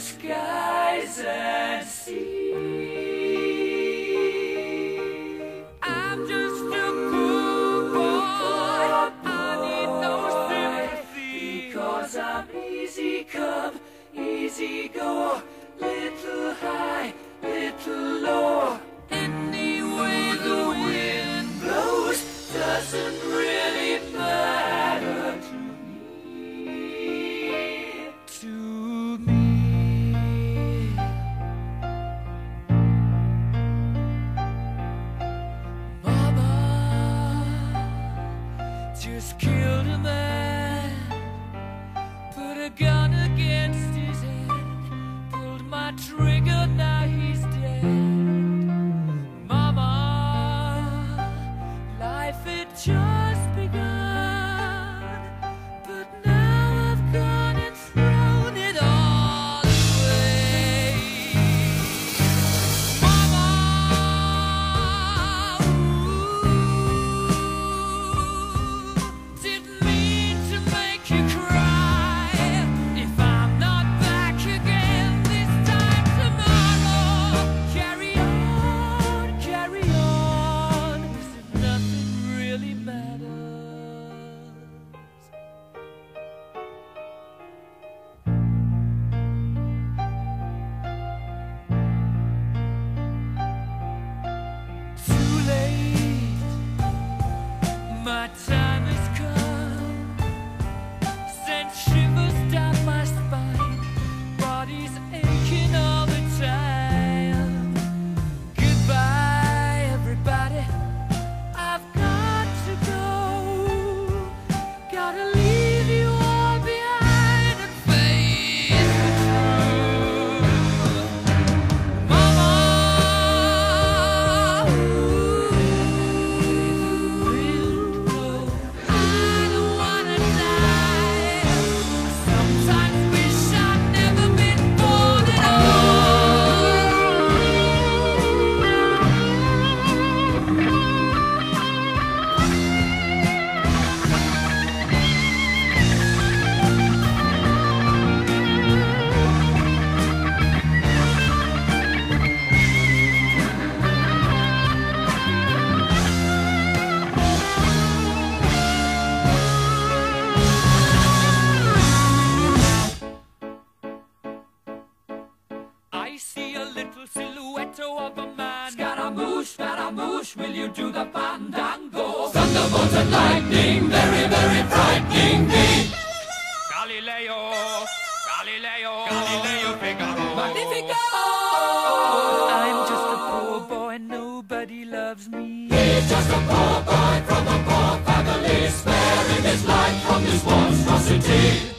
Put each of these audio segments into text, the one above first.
skies and sea. I'm just a poor boy, I need no sympathy, because I'm easy come, easy go, little high, little low. Any way the wind blows doesn't really matter to me. To me. Mama just killed a man, put a gun against his head, pulled my trigger, now he's dead. Mama, life had just begun, but now I've gone and thrown it all away. Mama, didn't mean to make you cry. If I'm not back again this time tomorrow, carry on, as if nothing really matters. Too late, my time has come, sent shivers down my spine, body's aching all the time. Goodbye, everybody, I've got to go, gotta leave you all behind and face the truth. Mama, I don't wanna die. I sometimes wish I'd never been born at all. I see a little silhouette of a man. Scaramouche, will you do the fandango? Thunderbolt and lightning, very, very frightening me. Galileo, Figaro. Magnifico! I'm just a poor boy, nobody loves me. He's just a poor boy from a poor family, sparing his life from this monstrosity.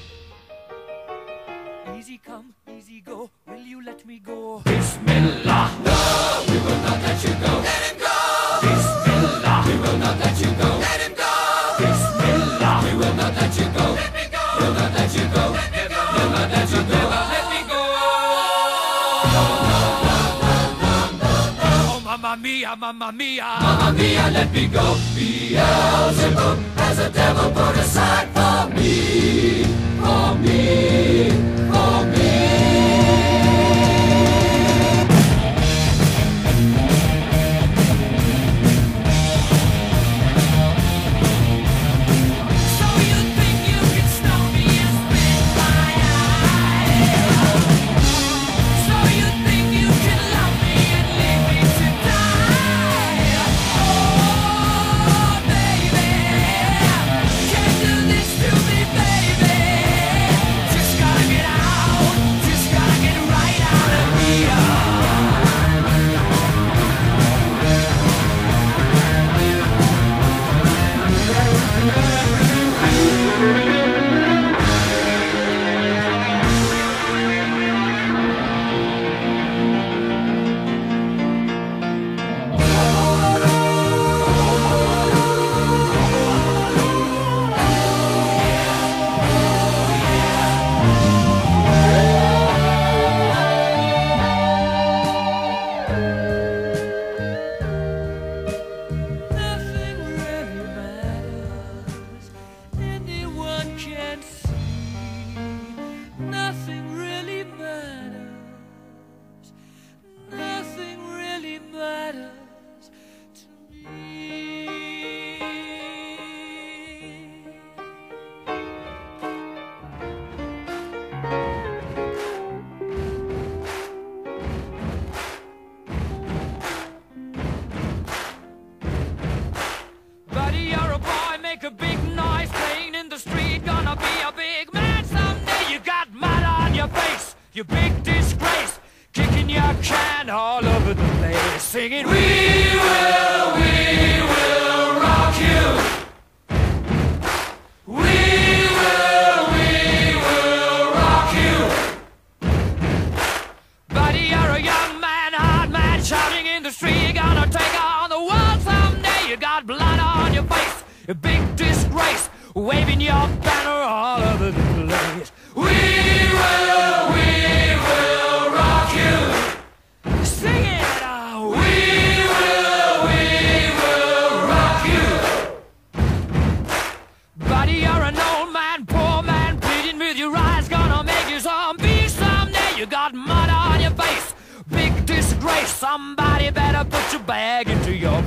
Easy come, easy go, will you let me go? Bismillah, no, we will not let you go. Let him go! Bismillah, we will not let you go. Let him go! Bismillah, we will not let you go. Let me go! We'll not let you go. Let me go! We'll not let you go. Let me go! Oh, mamma mia, mamma mia. Mamma mia, let me go. Beelzebub has a devil put aside for me. For me. For me. So you think you can stop me and spit my eye? So you think you can love me and leave me to die? Oh, baby, can't do you big disgrace, kicking your can all over the place, singing, we will rock you. We will rock you. Buddy, you're a young man, hard man, shouting in the street, you're gonna take on the world someday. You got blood on your face, a big disgrace, waving your banner all over the place. We will rock you. Sing it out. We will rock you. Buddy, you're an old man, poor man, pleading with your eyes, gonna make you zombie someday. You got mud on your face, big disgrace. Somebody better put your bag into your